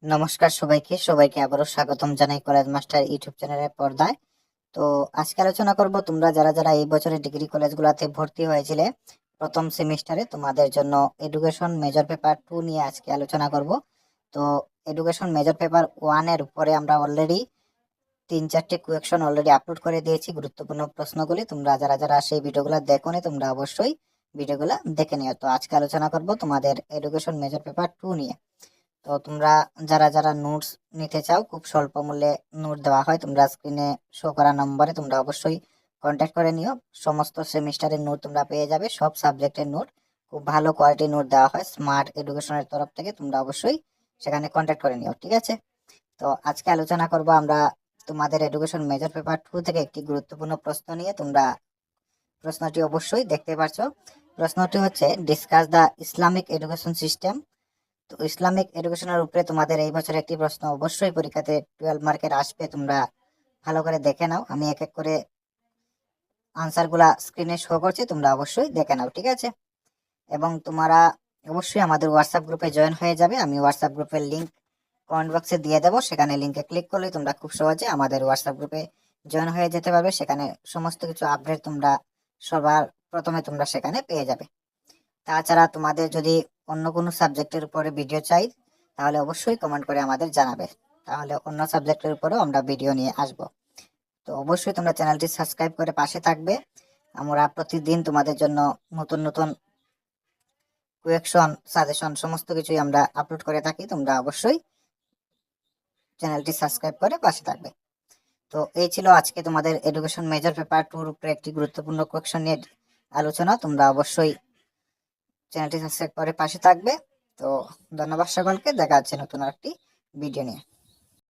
নমস্কার সবাইকে আবারও স্বাগতম জানাই কলেজ মাস্টার ইউটিউব চ্যানেলের পর্দায়। তো আজকে আলোচনা করব তোমরা যারা যারা এই বছরে ডিগ্রি কলেজগুলোতে ভর্তি হয়েছিলে প্রথম সেমিস্টারে, তোমাদের জন্য এডুকেশন মেজর পেপার 2 নিয়ে আজকে আলোচনা করব। তো এডুকেশন মেজর পেপার 1 এর উপরে আমরা অলরেডি 3-4টে কোয়েকশন অলরেডি আপলোড করে দিয়েছি, গুরুত্বপূর্ণ প্রশ্নগুলি। তোমরা যারা যারা সেই ভিডিওগুলো দেখোনি তোমরা অবশ্যই ভিডিওগুলো দেখে নিও। তো আজকে আলোচনা করব তোমাদের এডুকেশন মেজর পেপার 2 নিয়ে। তো তোমরা যারা যারা নোটস নিতে চাও, খুব স্বল্প মূল্যে নোট দেওয়া হয়, তোমরা স্ক্রিনে শো করা নম্বরে তোমরা অবশ্যই কন্ট্যাক্ট করে নিও। সমস্ত সেমিস্টারের নোট তোমরা পেয়ে যাবে, সব সাবজেক্টের নোট, খুব ভালো কোয়ালিটির নোট দেওয়া হয় স্মার্ট এডুকেশনের তরফ থেকে। তোমরা অবশ্যই সেখানে কন্ট্যাক্ট করে নিও, ঠিক আছে? তো আজকে আলোচনা করব আমরা তোমাদের এডুকেশন মেজর পেপার 2 থেকে একটি গুরুত্বপূর্ণ প্রশ্ন নিয়ে। তোমরা প্রশ্নটি অবশ্যই দেখতে পারছো। প্রশ্নটি হচ্ছে, discuss the Islamic education system. তো ইসলামিক এডুকেশনের উপরে তোমাদের এই বছর একটি প্রশ্ন অবশ্যই পরীক্ষাতে 12 মার্কের আসবে। তোমরা ভালো করে দেখে নাও, আমি এক এক করে আনসারগুলা স্ক্রিনে শো করছি, তোমরা অবশ্যই দেখে নাও, ঠিক আছে? এবং তোমরা অবশ্যই আমাদের হোয়াটসঅ্যাপ গ্রুপে জয়েন হয়ে যাবে। আমি হোয়াটসঅ্যাপ গ্রুপের লিঙ্ক কমেন্ট বক্সে দিয়ে দেবো, সেখানে লিঙ্কে ক্লিক করলে তোমরা খুব সহজে আমাদের হোয়াটসঅ্যাপ গ্রুপে জয়েন হয়ে যেতে পারবে। সেখানে সমস্ত কিছু আপডেট তোমরা সবার প্রথমে তোমরা সেখানে পেয়ে যাবে। তাছাড়া তোমাদের যদি অন্য কোনো সাবজেক্টের উপরে ভিডিও চাই তাহলে অবশ্যই কমেন্ট করে আমাদের জানাবে, তাহলে অন্য সাবজেক্টের উপরেও আমরা ভিডিও নিয়ে আসব। তো অবশ্যই তোমরা চ্যানেলটি সাবস্ক্রাইব করে পাশে থাকবে। আমরা প্রতিদিন তোমাদের জন্য নতুন নতুন কোয়েকশন, সাজেশন সমস্ত কিছুই আমরা আপলোড করে থাকি। তোমরা অবশ্যই চ্যানেলটি সাবস্ক্রাইব করে পাশে থাকবে। তো এই ছিল আজকে তোমাদের এডুকেশন মেজর পেপার 2 এর উপরে একটি গুরুত্বপূর্ণ কোয়েকশন নিয়ে আলোচনা। তোমরা অবশ্যই চ্যানেলটি সাবস্ক্রাইব করে পাশে থাকবে। তো ধন্যবাদ সকলকে, দেখা হচ্ছে নতুন একটি ভিডিও নিয়ে।